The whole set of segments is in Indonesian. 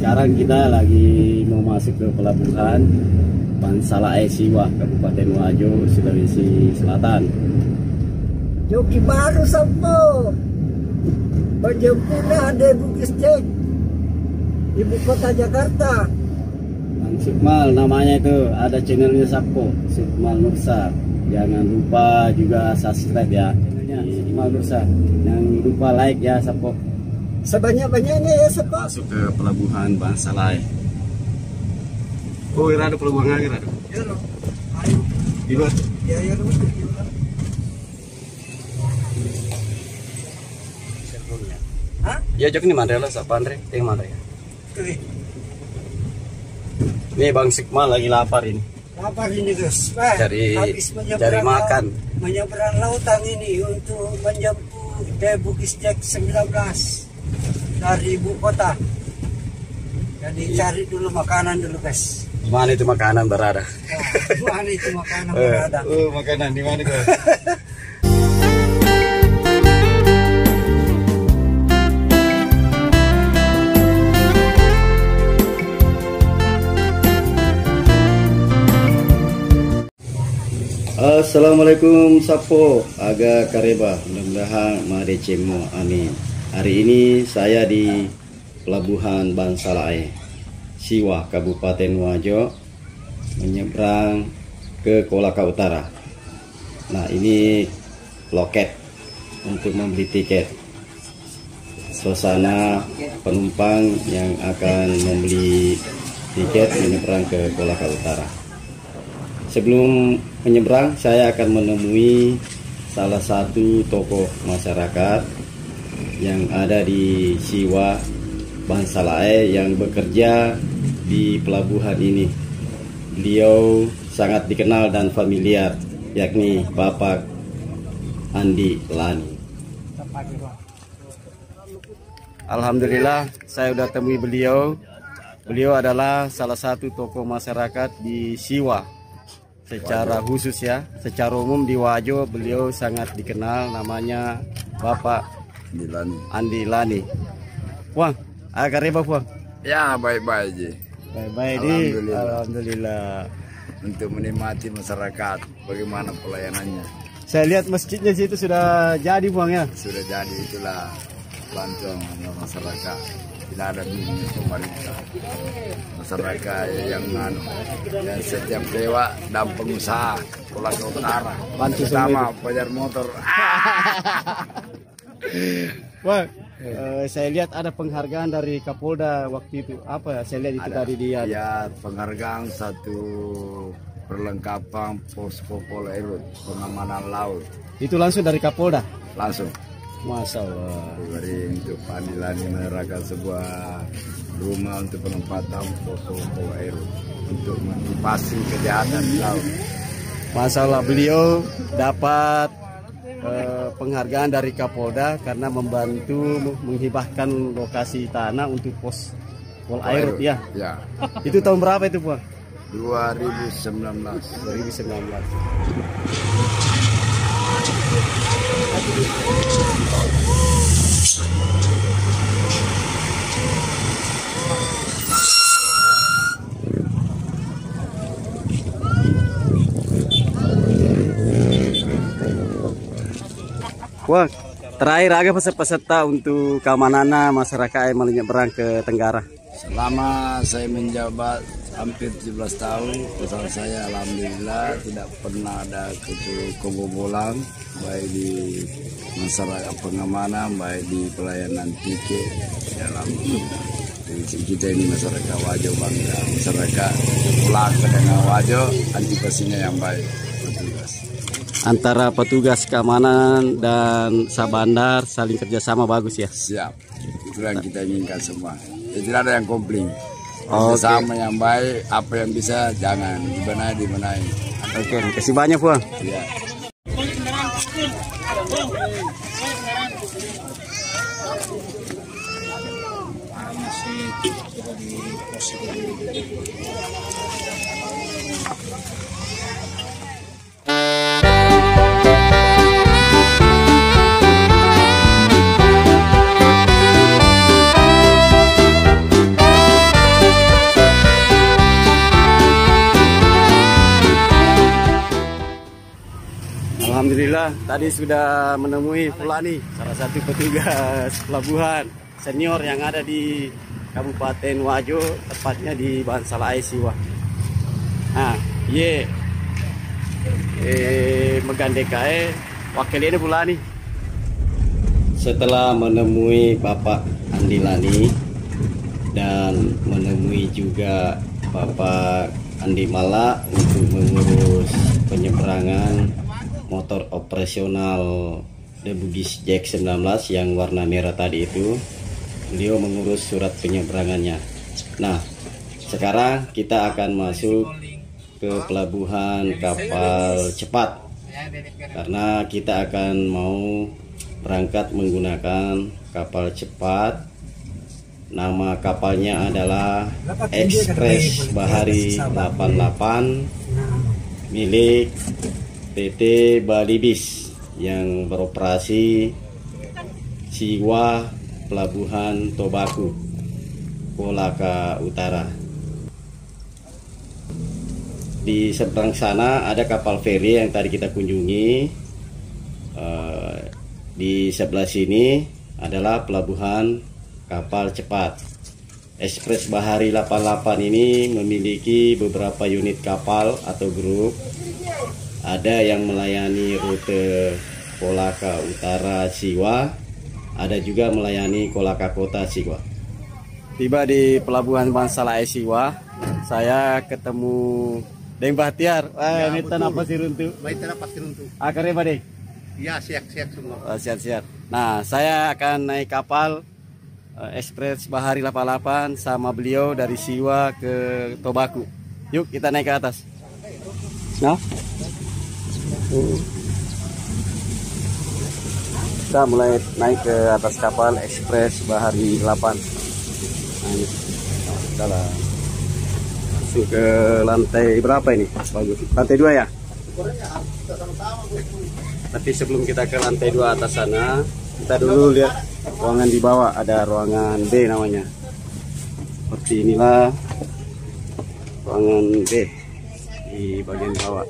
Sekarang kita lagi mau masuk ke pelabuhan Bansalae Siwa, Kabupaten Wajo, Sulawesi Selatan. Joki baru sampo. Penjemputnya ada Bugis Jack, ibu kota Jakarta. Bang Sukmal namanya itu, ada channelnya Sapo, Sukmal Nursa. Jangan lupa juga subscribe ya channelnya Sukmal Nursa. Jangan lupa like ya Sapo. Sebanyak-banyaknya ya Sapo. Masuk ke pelabuhan Bansalae. Oh, ada pelabuhan lagi, ada. Ya lo, ayo. Di luar. Ya ya lo. Hah? Ya jok ni mana lah, siapa Andre? Tengok mana ya? Tuh. Nih Bang Sukmal lagi lapar ini. Lapar ini guys. Cari makan. Menyeberang lautan ini untuk menjemput Bugis Jack 19 dari ibu kota. Jadi cari dulu makanan dulu guys. Di mana itu makanan berada? Di mana itu makanan berada? Makanan di mana guys? Assalamualaikum Sapo, Aga Kareba, mudah-mudahan mari cemo, amin. Hari ini saya di Pelabuhan Bansalae Siwa, Kabupaten Wajo, menyeberang ke Kolaka Utara. Nah, ini loket untuk membeli tiket. Suasana penumpang yang akan membeli tiket menyeberang ke Kolaka Utara. Sebelum menyeberang, saya akan menemui salah satu tokoh masyarakat yang ada di Siwa Bansalae yang bekerja di pelabuhan ini. Beliau sangat dikenal dan familiar, yakni Bapak Andi Lani. Alhamdulillah, saya sudah temui beliau. Beliau adalah salah satu tokoh masyarakat di Siwa. Secara khusus ya, secara umum di Wajo beliau sangat dikenal, namanya Bapak Andi Lani. Wah, agak rebah Wang. Ya, baik-baik aja. Baik-baik di. Alhamdulillah. Untuk menikmati masyarakat, bagaimana pelayanannya. Saya lihat masjidnya situ sudah jadi Bang ya. Sudah jadi, itulah bantuan masyarakat. Tidak ada dunia pemerintah, masyarakat yang setiap dewa dan pengusaha Kolaka Utara bantu sama pajar motor. Wah, saya lihat ada penghargaan dari Kapolda waktu itu. Apa ya? Saya lihat itu Ada, dari dia. Ya, penghargaan satu perlengkapan posko Polairut pengamanan laut. Itu langsung dari Kapolda. Langsung. Masya Allah. Dari untuk panggilan menerapkan sebuah rumah untuk penempatan posko Polairut untuk mengantisipasi kejahatan di laut. Masya Allah, beliau dapat penghargaan dari Kapolda karena membantu menghibahkan lokasi tanah untuk pos Polairut ya. Ya. Itu tahun berapa itu Bang? 2019. 2019. Wah, terakhir aga peserta untuk keamanan masyarakat yang menyeberang ke Tenggara. Selama saya menjabat hampir 17 tahun, pesan saya alhamdulillah tidak pernah ada kebobolan, baik di masyarakat pengamanan, baik di pelayanan tiket. Ya, alhamdulillah. Jadi kita ini masyarakat Wajo bangga, masyarakat Kolaka dengan Wajo, antisipasinya yang baik. Petugas. Antara petugas keamanan dan Sabandar saling kerjasama bagus ya. Siap, itu yang kita inginkan semua. Tidak ada yang komplain. Oke. Sama yang baik, apa yang bisa jangan dibenahi. Oke, terima kasih banyak Bang. Ya. Alhamdulillah tadi sudah menemui pula nih salah satu petugas pelabuhan senior yang ada di Kabupaten Wajo, tepatnya di Bansalai Siwa. Nah, megandekae wakil ini pula nih. Setelah menemui Bapak Andilani dan menemui juga Bapak Andi Mala untuk mengurus penyeberangan motor operasional The Bugis Jack 19 yang warna merah tadi itu, beliau mengurus surat penyeberangannya. Nah, sekarang kita akan masuk ke pelabuhan kapal cepat karena kita akan mau berangkat menggunakan kapal cepat. Nama kapalnya adalah Express Bahari 88 milik PT Balibis yang beroperasi Siwa Pelabuhan Tobaku, Kolaka Utara. Di seberang sana ada kapal feri yang tadi kita kunjungi. Di sebelah sini adalah pelabuhan kapal cepat. Express Bahari 88 ini memiliki beberapa unit kapal atau grup. Ada yang melayani rute Kolaka Utara Siwa, ada juga melayani Kolaka Kota Siwa. Tiba di pelabuhan Bansalai Siwa, saya ketemu Deng Bahtiar. Ini tanah pasir runtuh. Baik, tanah pasir runtuh. Akarnya Pak Deng? Ya, siap semua. Siap. Nah, saya akan naik kapal Express Bahari 88 sama beliau dari Siwa ke Tobaku. Yuk kita naik ke atas. Nah, kita mulai naik ke atas kapal Express Bahari 8. Nah, ini kita masuk ke lantai berapa ini? Bagus. Lantai 2 ya. Tapi sebelum kita ke lantai 2 atas sana, kita dulu lihat ruangan di bawah. Ada ruangan B namanya. Seperti inilah ruangan B di bagian bawah.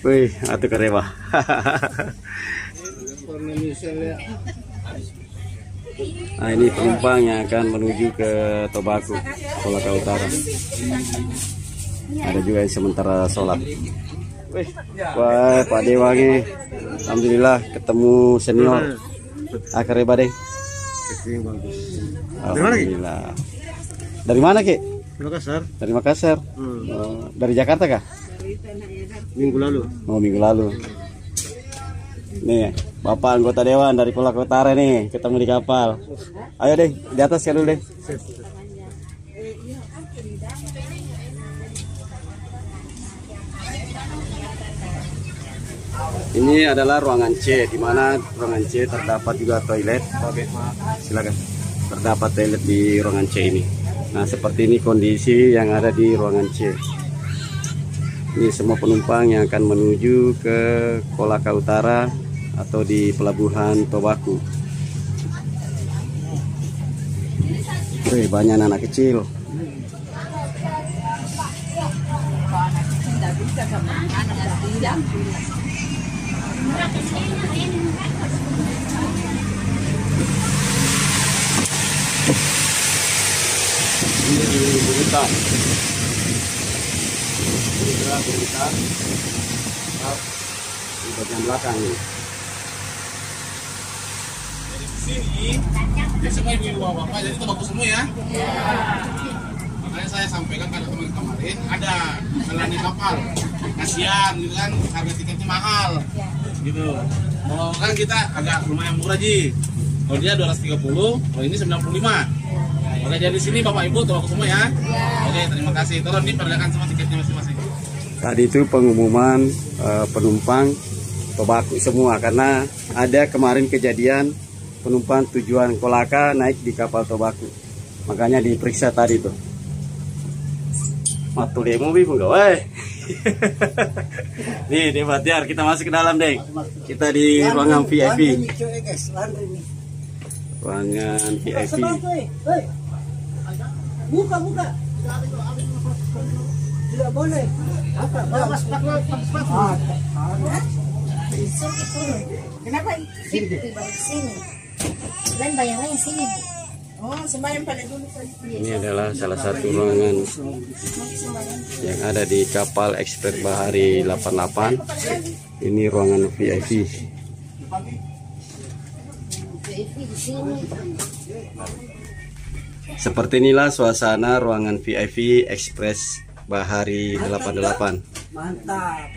Wih, atuh kerewah. Nah, ini penumpang yang akan menuju ke Tobaku, Kolaka Utara. Ada juga yang sementara sholat. Wih, wah, Pak Dewangi, alhamdulillah ketemu senior. Akhirnya Pak Deng. Alhamdulillah. Dari mana Ki? Makassar. Dari Makassar. Oh, dari Jakarta kah? Minggu lalu. Oh, minggu lalu. Nih, Bapak anggota dewan dari Kolaka Utara nih, ketemu di kapal. Ayo deh, di atas ya dulu deh. Ini adalah ruangan C, di mana ruangan C terdapat juga toilet. Silakan. Terdapat toilet di ruangan C ini. Nah, seperti ini kondisi yang ada di ruangan C. Ini semua penumpang yang akan menuju ke Kolaka Utara atau di pelabuhan Tobaku. Wih, banyak anak kecil. Ini berita. Di bagian belakang ini. Sini, ini semua ibu bapak, jadi itu bagus semua ya. Makanya saya sampaikan pada teman kemarin, ada melayani kapal, kasihan gitu kan, harga tiketnya mahal, gitu. Kalau kan kita agak lumayan murah Ji. Kalau dia 230, kalau ini 95. Oke, jadi sini bapak ibu tuh bagus semua ya. Oke, terima kasih. Tolong diperlihatkan semua tiketnya masing-masing. Tadi itu pengumuman penumpang Tobaku semua, karena ada kemarin kejadian penumpang tujuan Kolaka naik di kapal Tobaku, makanya diperiksa tadi tuh. Matu demo bi enggak, weh. Nih, Deng Bahtiar, kita masuk ke dalam, Deng. Kita di ruangan VIP. Ruangan VIP. Buka. Tidak boleh. Kenapa di sini? Dan bayarnya sini. Oh, sembahyang pada dulu. Ini adalah salah satu ruangan yang ada di kapal Ekspres Bahari 88. Ini ruangan VIP. Di sini. Seperti inilah suasana ruangan VIP Ekspres Bahari 88. Mantap.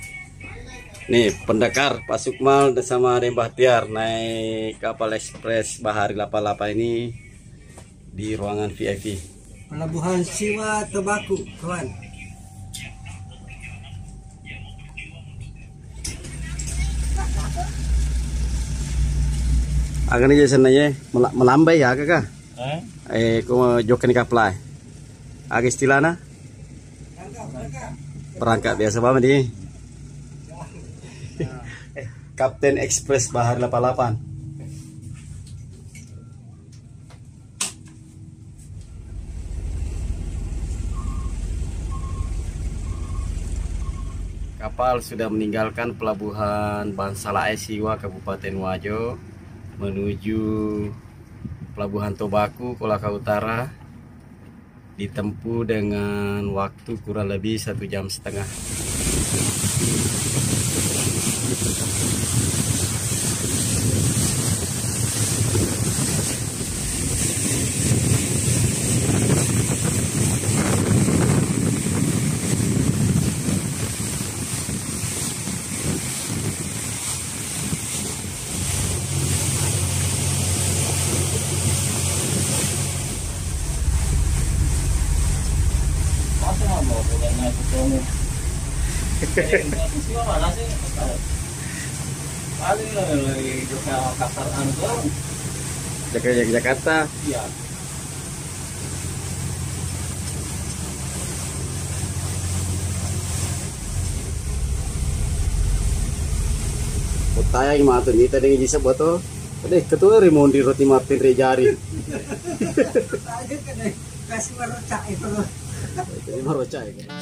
Nih pendekar Pak Sukmal bersama Dem Bahtiar naik kapal Ekspres Bahari 88 ini di ruangan VIP. Pelabuhan Siwa Tobaku, kawan. Akan aja senanya melambai ya kakak. Kau jokin kapal. Agak istilahnya perangkat biasa banget nih. Kapten Ekspres Bahari 88. Kapal sudah meninggalkan pelabuhan Bansalae Siwa Kabupaten Wajo menuju pelabuhan Tobaku Kolaka Utara, ditempuh dengan waktu kurang lebih 1,5 jam. Jakarta. Iya. Tayang mah tuh, kita dengan jisa buat tuh. Deh, ketua Rimondi roti Martin Rejari. Kasih merocak itu.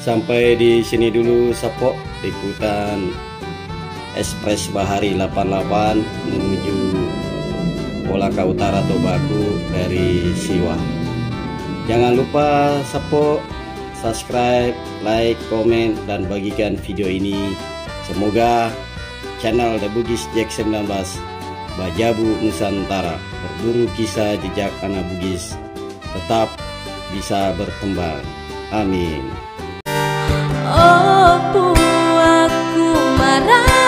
Sampai di sini dulu Sapok liputan Ekspres Bahari 88 menuju Kolaka Utara Tobaku dari Siwa. Jangan lupa Sapok subscribe, like, komen, dan bagikan video ini. Semoga channel The Bugis Jack 19 Bajabu Nusantara berburu kisah jejak anak Bugis tetap bisa berkembang. Amin. Oh, aku marah.